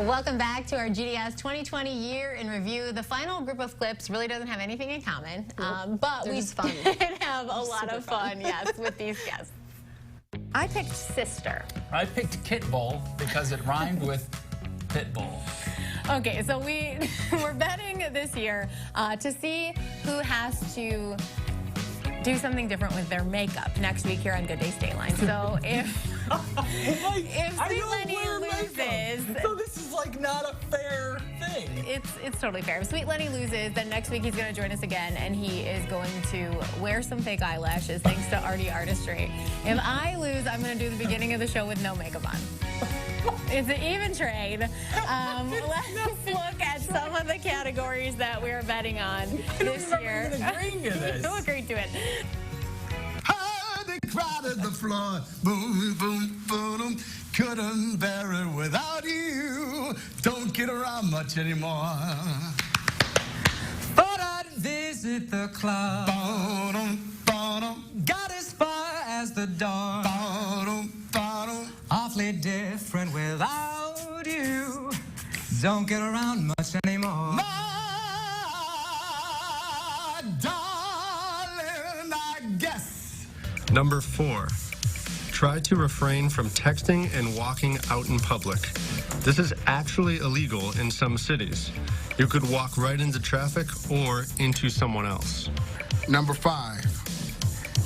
Welcome back to our GDS 2020 year in review. The final group of clips really doesn't have anything in common, but we did have a lot of fun, yes, with these guests. I picked sister. I picked Kit Bull because it rhymed with pit bull. Okay, so we're betting this year to see who has to do something different with their makeup next week here on Good Day Stateline. So if Sweet Lenny loses, so this is like not a fair thing. It's totally fair. If Sweet Lenny loses, then next week he's going to join us again, and he is going to wear some fake eyelashes thanks to Artie Artistry. If I lose, I'm going to do the beginning of the show with no makeup on. It's an even trade. Let's look at some of the categories that we're betting on this year. Agreeing to this. Who agreed to it? They crowded the floor, boom, boom, boom, couldn't bear it without you, don't get around much anymore. Thought I'd visit the club, got as far as the door, awfully different without you, don't get around much anymore. My darling, I guess. Number 4, try to refrain from texting and walking out in public. This is actually illegal in some cities. You could walk right into traffic or into someone else. Number 5,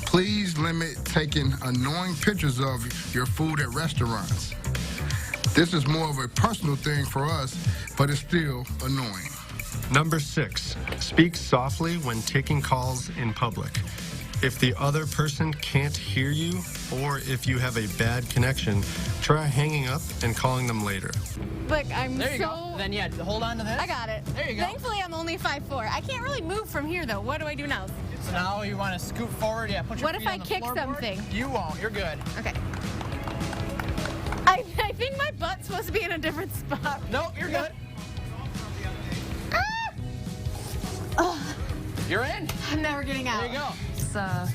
please limit taking annoying pictures of your food at restaurants. This is more of a personal thing for us, but it's still annoying. Number 6, speak softly when taking calls in public. If the other person can't hear you, or if you have a bad connection, try hanging up and calling them later. Look, There you go. Then yeah, hold on to this. I got it. There you go. Thankfully, I'm only 5'4". I can't really move from here, though. What do I do now? So now you want to scoot forward. Yeah, put your What feet if I on the kick floorboard. something? You won't. You're good. Okay. I think my butt's supposed to be in a different spot. Nope, you're good. You're in. I'm never getting out. There you go.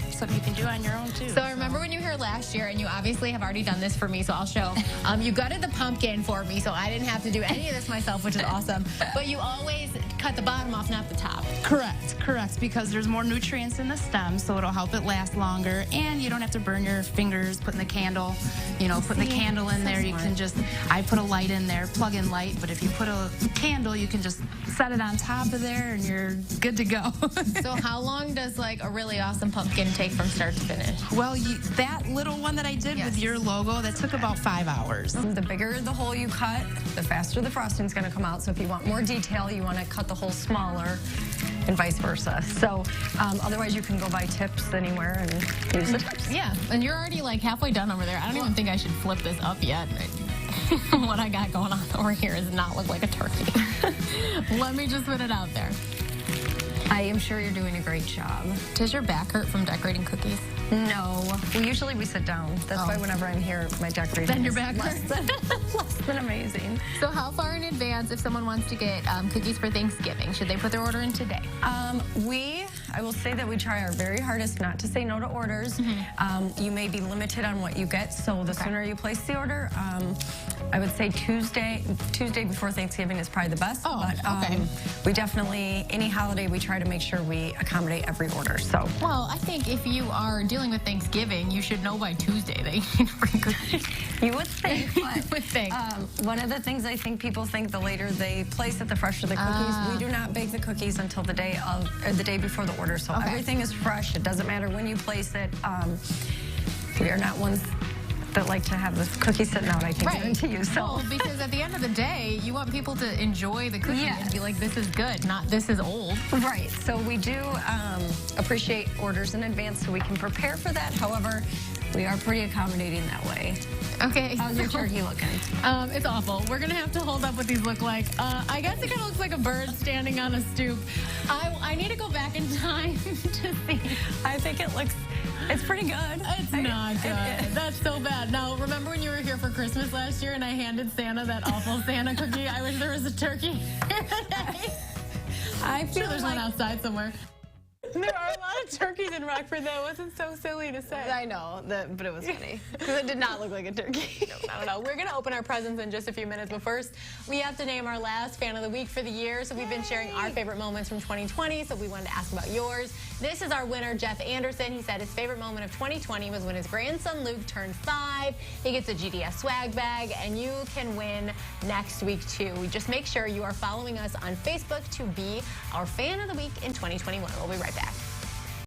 Something you can do on your own too. So I remember when you were here last year, and you obviously have already done this for me, so I'll show. You gutted the pumpkin for me, so I didn't have to do any of this myself, which is awesome. But you always cut the bottom off, not the top. Correct, because there's more nutrients in the stem, so it'll help it last longer, and you don't have to burn your fingers putting the candle, putting the candle in there. You can just, I put a light in there, plug-in light, but if you put a candle, you can just set it on top of there, and you're good to go. So how long does like a really awesome pumpkin take from start to finish? Well, that little one that I did with your logo, that took about 5 hours. The bigger the hole you cut, the faster the frosting's going to come out. So if you want more detail, you want to cut the hole smaller and vice versa. So otherwise you can go buy tips anywhere and use the tips. Yeah, and you're already like halfway done over there. I don't even think I should flip this up yet. What I got going on over here does not look like a turkey. Let me just put it out there. I am sure you're doing a great job. Does your back hurt from decorating cookies? No. Well, usually we sit down. That's why whenever I'm here, my decorating Then your is back less hurts. than amazing. So how far in advance, if someone wants to get cookies for Thanksgiving, should they put their order in today? I will say that we try our very hardest not to say no to orders. You may be limited on what you get, so the sooner you place the order, I would say Tuesday before Thanksgiving is probably the best. Okay. We definitely, any holiday, we try to make sure we accommodate every order. So. Well, I think if you are dealing with Thanksgiving, you should know by Tuesday that you need to bring cookies. You would think, but one of the things I think people think, the later they place it, the fresher the cookies. We do not bake the cookies until the day before the order, so everything is fresh. It doesn't matter when you place it. We are not ones that like to have the cookies sitting out, I can guarantee you. So. Well, because at the end of the day, you want people to enjoy the cookie and be like, this is good, not this is old. Right. So we do appreciate orders in advance so we can prepare for that. However, we are pretty accommodating that way. Okay. How's your turkey looking? It's awful. We're going to have to hold up what these look like. I guess it kind of looks like a bird standing on a stoop. I need to go back in time to see. I think it's pretty good. It's not good. That's so bad. Now, remember when you were here for Christmas last year and I handed Santa that awful Santa cookie? I wish there was a turkey here today. I feel there's one outside somewhere. There are a lot of turkeys in Rockford. That wasn't so silly to say. I know, but it was funny because it did not look like a turkey. I don't know. We're going to open our presents in just a few minutes, but first we have to name our last fan of the week for the year. So we've been sharing our favorite moments from 2020, so we wanted to ask about yours. This is our winner, Jeff Anderson. He said his favorite moment of 2020 was when his grandson Luke turned 5. He gets a GDS swag bag, and you can win next week too. Just make sure you are following us on Facebook to be our fan of the week in 2021. We'll be right back.